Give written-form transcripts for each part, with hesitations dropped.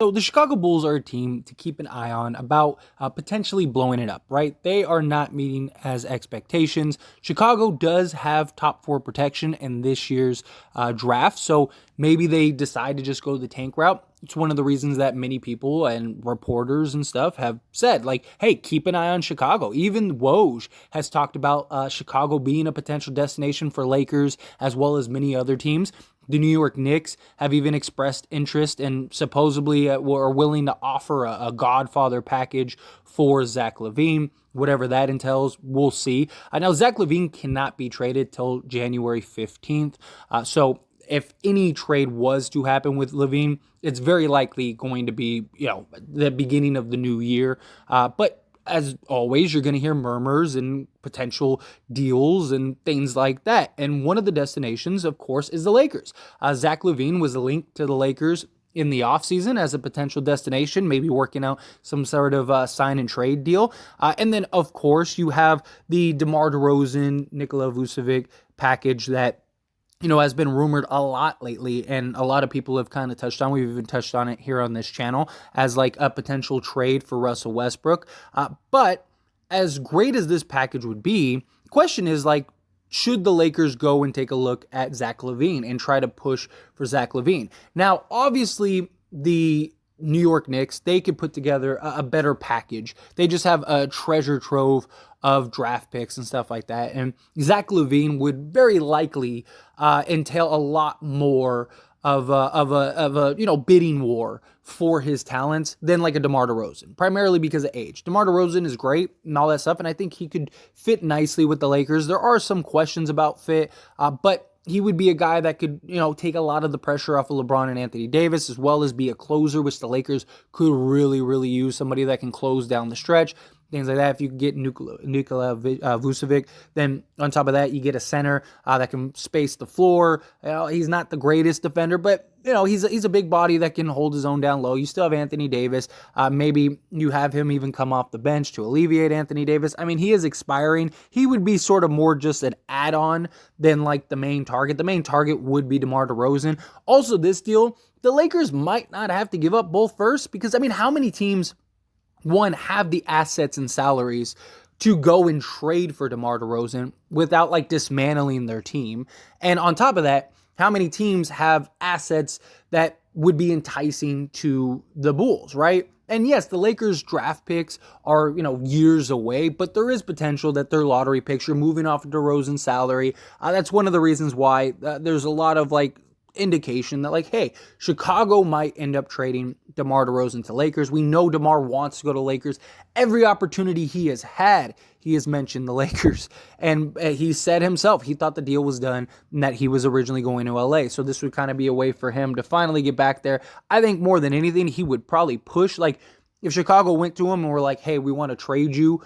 So the Chicago Bulls are a team to keep an eye on about potentially blowing it up, right? They are not meeting as expectations. Chicago does have top four protection in this year's draft, so maybe they decide to just go the tank route. It's one of the reasons that many people and reporters and stuff have said, like, hey, keep an eye on Chicago. Even Woj has talked about Chicago being a potential destination for Lakers as well as many other teams. The New York Knicks have even expressed interest and supposedly are willing to offer a Godfather package for Zach Lavine. Whatever that entails, we'll see. Now, Zach Lavine cannot be traded till January 15th. So if any trade was to happen with Lavine, it's very likely going to be, the beginning of the new year. But as always, you're going to hear murmurs and potential deals and things like that. And one of the destinations, of course, is the Lakers. Zach Lavine was linked to the Lakers in the offseason as a potential destination, maybe working out some sort of sign and trade deal. And then, of course, you have the Demar DeRozan, Nikola Vucevic package that has been rumored a lot lately, and a lot of people have kind of touched on. We've even touched on it here on this channel as like a potential trade for Russell Westbrook. But as great as this package would be, the question is like, should the Lakers go and take a look at Zach Lavine and try to push for Zach Lavine? Now, obviously, the New York Knicks, they could put together a better package. They just have a treasure trove of draft picks and stuff like that. And Zach Lavine would very likely entail a lot more of a bidding war for his talents than like a DeMar DeRozan, primarily because of age. DeMar DeRozan is great and all that stuff, and I think he could fit nicely with the Lakers. There are some questions about fit, but he would be a guy that could, take a lot of the pressure off of LeBron and Anthony Davis, as well as be a closer, which the Lakers could really, really use, somebody that can close down the stretch. Things like that. If you get Nikola Vucevic, then on top of that, you get a center that can space the floor. He's not the greatest defender, but he's a big body that can hold his own down low. You still have Anthony Davis. Maybe you have him even come off the bench to alleviate Anthony Davis. I mean, he is expiring. He would be sort of more just an add-on than like the main target. The main target would be DeMar DeRozan. Also, this deal, the Lakers might not have to give up both firsts because, I mean, how many teams have the assets and salaries to go and trade for DeMar DeRozan without like dismantling their team? And on top of that, how many teams have assets that would be enticing to the Bulls, right? And yes, the Lakers draft picks are, years away, but there is potential that their lottery picks, you're moving off of DeRozan's salary. That's one of the reasons why there's a lot of like indication that like, hey, Chicago might end up trading DeMar DeRozan to Lakers. We know DeMar wants to go to Lakers. Every opportunity he has had, he has mentioned the Lakers. And he said himself, he thought the deal was done and that he was originally going to LA. So this would kind of be a way for him to finally get back there. I think more than anything, he would probably push. Like if Chicago went to him and were like, hey, we want to trade you,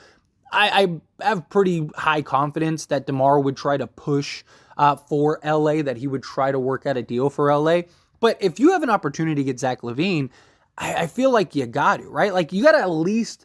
I have pretty high confidence that DeMar would try to push for LA, that he would try to work out a deal for LA. But if you have an opportunity to get Zach Lavine, I feel like you got to, right? Like you got to at least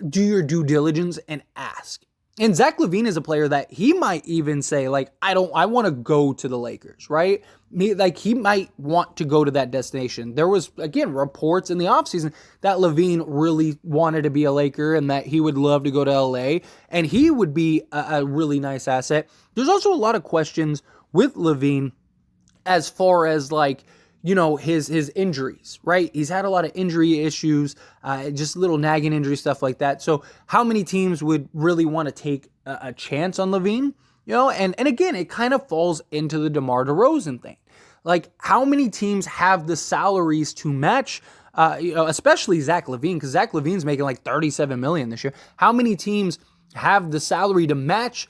do your due diligence and ask. And Zach Lavine is a player that he might even say, like, I want to go to the Lakers, right? He might want to go to that destination. There was, again, reports in the offseason that Lavine really wanted to be a Laker and that he would love to go to LA, and he would be a really nice asset. There's also a lot of questions with Lavine as far as, like, his injuries, right? He's had a lot of injury issues, just little nagging injury stuff like that. So how many teams would really want to take a chance on Lavine? And again, it kind of falls into the DeMar DeRozan thing. Like how many teams have the salaries to match, especially Zach Lavine, because Zach Lavine's making like $37 million this year. How many teams have the salary to match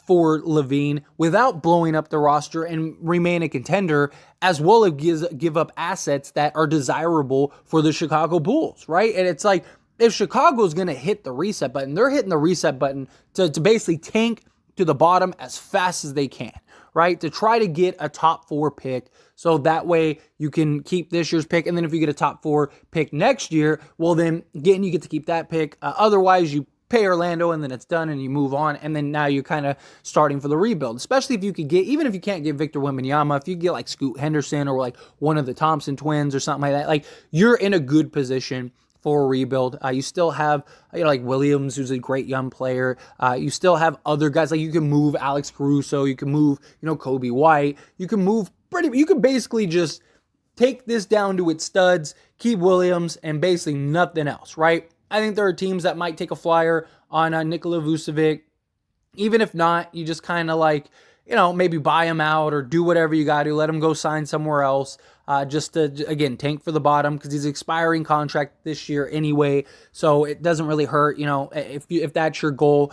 for Lavine without blowing up the roster and remain a contender, as well as give up assets that are desirable for the Chicago Bulls, right? And it's like, if Chicago's going to hit the reset button, they're hitting the reset button to basically tank to the bottom as fast as they can, right? To try to get a top 4 pick. So that way you can keep this year's pick. And then if you get a top 4 pick next year, well then again, you get to keep that pick. Otherwise, you pay Orlando and then it's done and you move on, and then now you're kind of starting for the rebuild. Especially if you could get, even if you can't get Victor Wembanyama, if you get like Scoot Henderson or like one of the Thompson twins or something like that, like you're in a good position for a rebuild. You still have, like Williams, who's a great young player. You still have other guys, like you can move Alex Caruso, you can move, Kobe White. You can move you can basically just take this down to its studs, keep Williams, and basically nothing else, right? I think there are teams that might take a flyer on Nikola Vucevic. Even if not, you just kind of like, maybe buy him out or do whatever you got to. Let him go sign somewhere else, just to, again, tank for the bottom, because he's expiring contract this year anyway, so it doesn't really hurt. If that's your goal,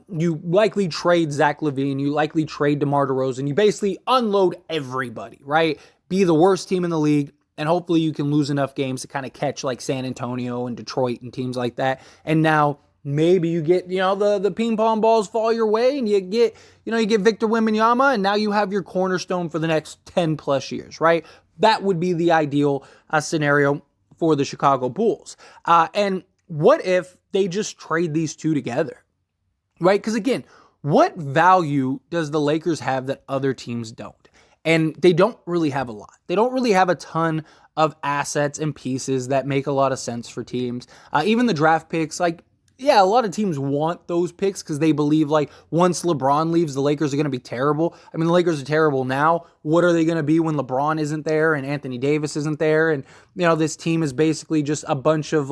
you likely trade Zach Lavine, you likely trade DeMar DeRozan, you basically unload everybody, right? Be the worst team in the league, and hopefully you can lose enough games to kind of catch like San Antonio and Detroit and teams like that. And now maybe you get, the ping pong balls fall your way and you get Victor Wembanyama, and now you have your cornerstone for the next 10 plus years, right? That would be the ideal scenario for the Chicago Bulls. And what if they just trade these two together, right? Because again, what value does the Lakers have that other teams don't? And they don't really have a lot. They don't really have a ton of assets and pieces that make a lot of sense for teams. Even the draft picks, a lot of teams want those picks because they believe like once LeBron leaves, the Lakers are going to be terrible. I mean, the Lakers are terrible now. What are they going to be when LeBron isn't there and Anthony Davis isn't there? And, this team is basically just a bunch of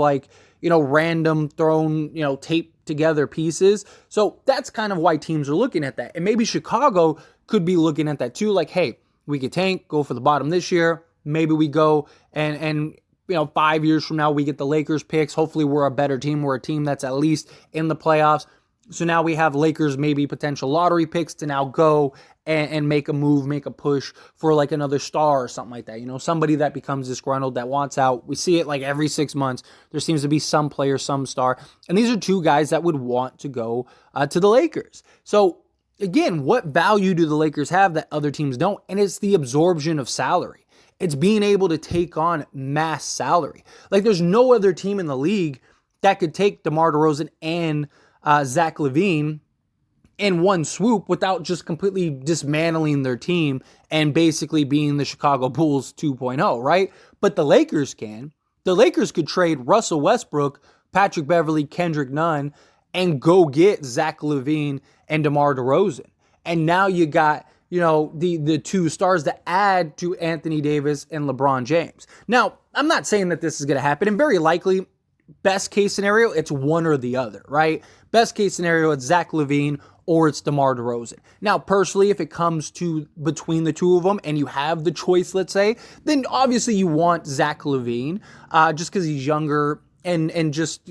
random thrown, taped together pieces. So that's kind of why teams are looking at that. And maybe Chicago could be looking at that too. Like, hey, we could tank, go for the bottom this year. Maybe we go and 5 years from now, we get the Lakers picks. Hopefully we're a better team. We're a team that's at least in the playoffs. So now we have Lakers, maybe potential lottery picks to now go and make a move, make a push for like another star or something like that. Somebody that becomes disgruntled, that wants out. We see it like every 6 months. There seems to be some player, some star. And these are two guys that would want to go to the Lakers. So again, what value do the Lakers have that other teams don't? And it's the absorption of salary. It's being able to take on mass salary. Like there's no other team in the league that could take DeMar DeRozan and Zach Lavine in one swoop without just completely dismantling their team and basically being the Chicago Bulls 2.0, right? But the Lakers can. The Lakers could trade Russell Westbrook, Patrick Beverley, Kendrick Nunn, and go get Zach Lavine and DeMar DeRozan. And now you got, the two stars to add to Anthony Davis and LeBron James. Now, I'm not saying that this is going to happen, and very likely, best case scenario, it's one or the other, right? Best case scenario, it's Zach Lavine or it's DeMar DeRozan. Now, personally, if it comes to between the two of them and you have the choice, let's say, then obviously you want Zach Lavine just because he's younger and just,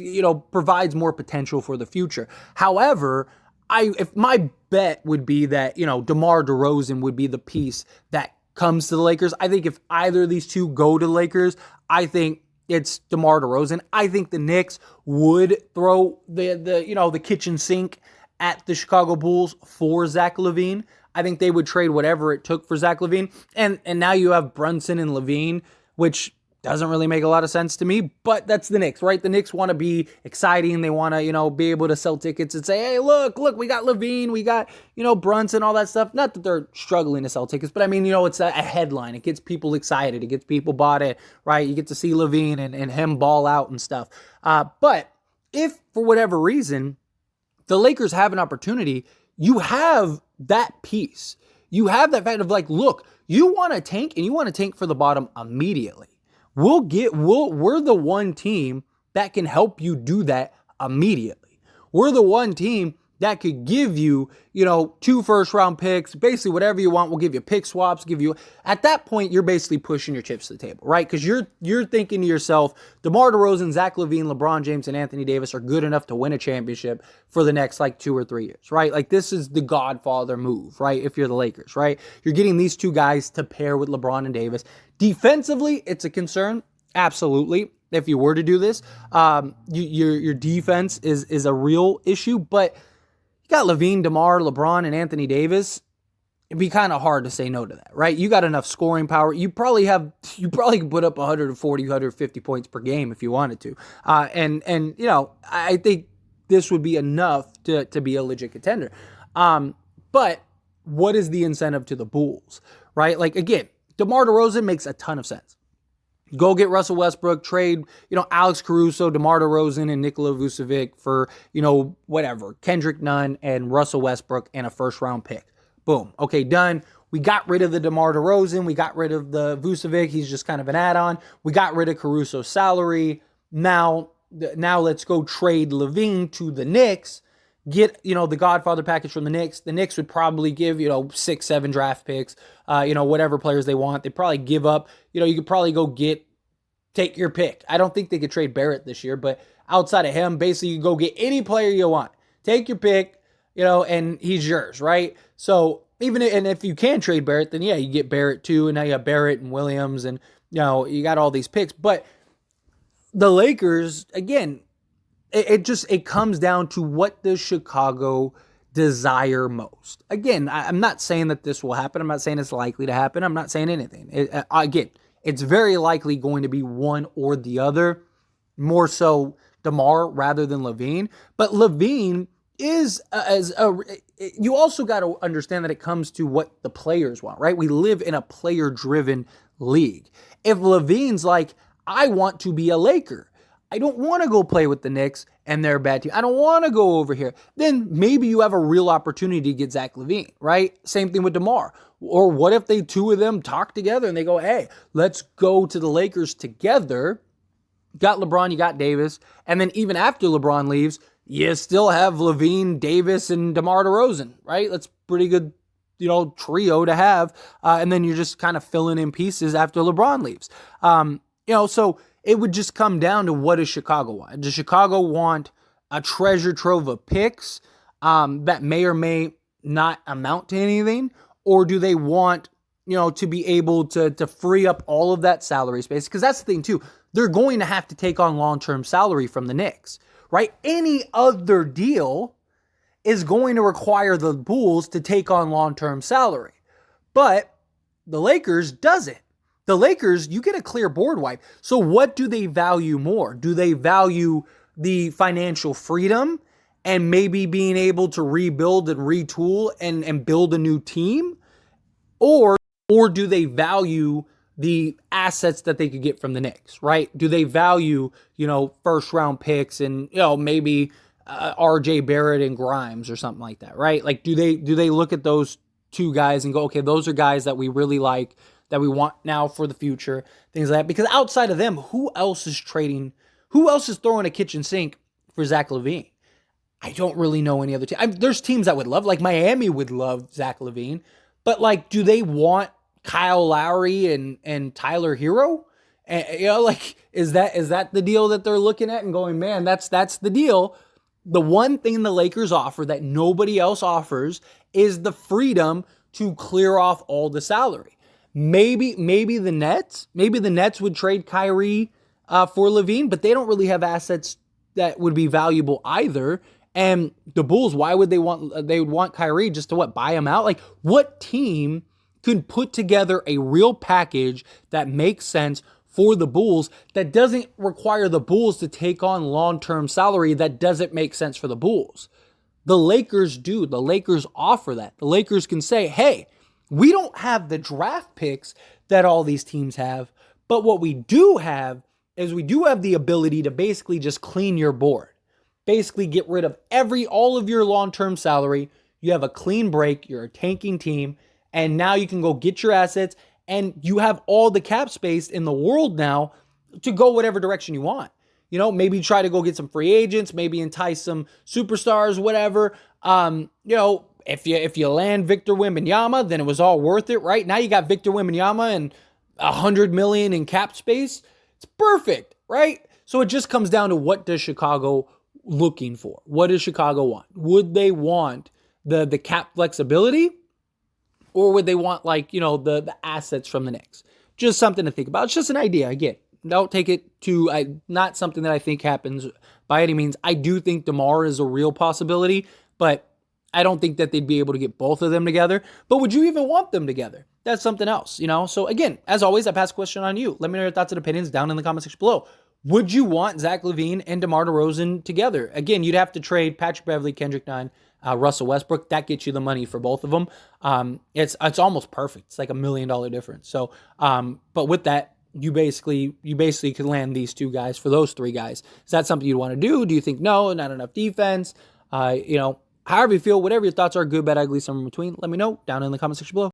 provides more potential for the future. However, if my bet would be that, DeMar DeRozan would be the piece that comes to the Lakers. I think if either of these two go to the Lakers, I think it's DeMar DeRozan. I think the Knicks would throw the kitchen sink at the Chicago Bulls for Zach Lavine. I think they would trade whatever it took for Zach Lavine. And now you have Brunson and Lavine, which doesn't really make a lot of sense to me, but that's the Knicks, right? The Knicks want to be exciting. They want to, be able to sell tickets and say, hey, look, we got Lavine, we got, Brunson, all that stuff. Not that they're struggling to sell tickets, but I mean, it's a headline. It gets people excited. It gets people bought in, right? You get to see Lavine and him ball out and stuff. But if for whatever reason, the Lakers have an opportunity, you have that piece. You have that fact of like, look, you want to tank and you want to tank for the bottom immediately. We're the one team that can help you do that immediately. We're the one team that could give you, 2 first-round picks, basically whatever you want. We'll give you pick swaps, at that point, you're basically pushing your chips to the table, right? Because you're thinking to yourself, DeMar DeRozan, Zach Lavine, LeBron James, and Anthony Davis are good enough to win a championship for the next 2 or 3 years, right? Like this is the Godfather move, right? If you're the Lakers, right? You're getting these two guys to pair with LeBron and Davis. Defensively, it's a concern, absolutely. If you were to do this, your defense is a real issue, but got Lavine, DeMar, LeBron, and Anthony Davis. It'd be kind of hard to say no to that, right? You got enough scoring power. You probably could put up 140, 150 points per game if you wanted to. I think this would be enough to be a legit contender. But what is the incentive to the Bulls, right? Like, again, DeMar DeRozan makes a ton of sense. Go get Russell Westbrook, trade, Alex Caruso, DeMar DeRozan, and Nikola Vucevic for, whatever, Kendrick Nunn and Russell Westbrook and a first-round pick. Boom. Okay, done. We got rid of the DeMar DeRozan. We got rid of the Vucevic. He's just kind of an add-on. We got rid of Caruso's salary. Now let's go trade Lavine to the Knicks. Get, the Godfather package from the Knicks. The Knicks would probably give, 6, 7 draft picks, whatever players they want. They'd probably give up, you could probably go take your pick. I don't think they could trade Barrett this year, but outside of him, basically you go get any player you want. Take your pick, and he's yours, right? So and if you can trade Barrett, then yeah, you get Barrett too, and now you have Barrett and Williams, and, you got all these picks. But the Lakers, again, it comes down to what does Chicago desire most. Again, I'm not saying that this will happen. I'm not saying it's likely to happen. I'm not saying anything. Again, it's very likely going to be one or the other, more so DeMar rather than Lavine. But Lavine is, you also got to understand that it comes to what the players want, right? We live in a player-driven league. If Lavine's like, I want to be a Laker, I don't want to go play with the Knicks and they're a bad team, I don't want to go over here, then maybe you have a real opportunity to get Zach Lavine, right? Same thing with DeMar. Or what if two of them talk together and they go, hey, let's go to the Lakers together. Got LeBron, you got Davis. And then even after LeBron leaves, you still have Lavine, Davis, and DeMar DeRozan, right? That's pretty good, trio to have. And then you're just kind of filling in pieces after LeBron leaves. So it would just come down to what does Chicago want? Does Chicago want a treasure trove of picks that may or may not amount to anything? Or do they want, to be able to free up all of that salary space? Because that's the thing, too. They're going to have to take on long-term salary from the Knicks, right? Any other deal is going to require the Bulls to take on long-term salary. But the Lakers doesn't. The Lakers, you get a clear board wipe. So what do they value more? Do they value the financial freedom and maybe being able to rebuild and retool and build a new team? Or do they value the assets that they could get from the Knicks, right? Do they value, first round picks and, maybe RJ Barrett and Grimes or something like that, right? Like, do they look at those two guys and go, okay, those are guys that we really like, that we want now for the future, things like that? Because outside of them, who else is throwing a kitchen sink for Zach Lavine? I don't really know any other team. There's teams that would love, like Miami would love Zach Lavine, but like, do they want Kyle Lowry and Tyler Hero? And, is that the deal that they're looking at and going, man, that's the deal. The one thing the Lakers offer that nobody else offers is the freedom to clear off all the salary. Maybe the Nets would trade Kyrie for Lavine, but they don't really have assets that would be valuable either. And the Bulls, why would they would want Kyrie just to buy him out? Like, what team could put together a real package that makes sense for the Bulls that doesn't require the Bulls to take on long-term salary that doesn't make sense for the Bulls? The Lakers do. The Lakers offer that. The Lakers can say, hey, we don't have the draft picks that all these teams have, but what we do have is we do have the ability to basically just clean your board. Basically get rid of all of your long-term salary. You have a clean break. You're a tanking team. And now you can go get your assets and you have all the cap space in the world now to go whatever direction you want. Maybe try to go get some free agents, maybe entice some superstars, whatever. If you land Victor Wembanyama, then it was all worth it, right? Now you got Victor Wembanyama and $100 million in cap space. It's perfect, right? So it just comes down to what does Chicago looking for? What does Chicago want? Would they want the cap flexibility? Or would they want the assets from the Knicks? Just something to think about. It's just an idea. Again, don't take it to not something that I think happens by any means. I do think DeMar is a real possibility, but I don't think that they'd be able to get both of them together. But would you even want them together? That's something else, So again, as always, I pass a question on you. Let me know your thoughts and opinions down in the comment section below. Would you want Zach Lavine and DeMar DeRozan together? Again, you'd have to trade Patrick Beverley, Kendrick Nunn, Russell Westbrook. That gets you the money for both of them. It's almost perfect. It's like $1 million difference. So, but with that, you basically could land these two guys for those three guys. Is that something you'd want to do? Do you think no, not enough defense? However you feel, whatever your thoughts are, good, bad, ugly, somewhere in between. Let me know down in the comment section below.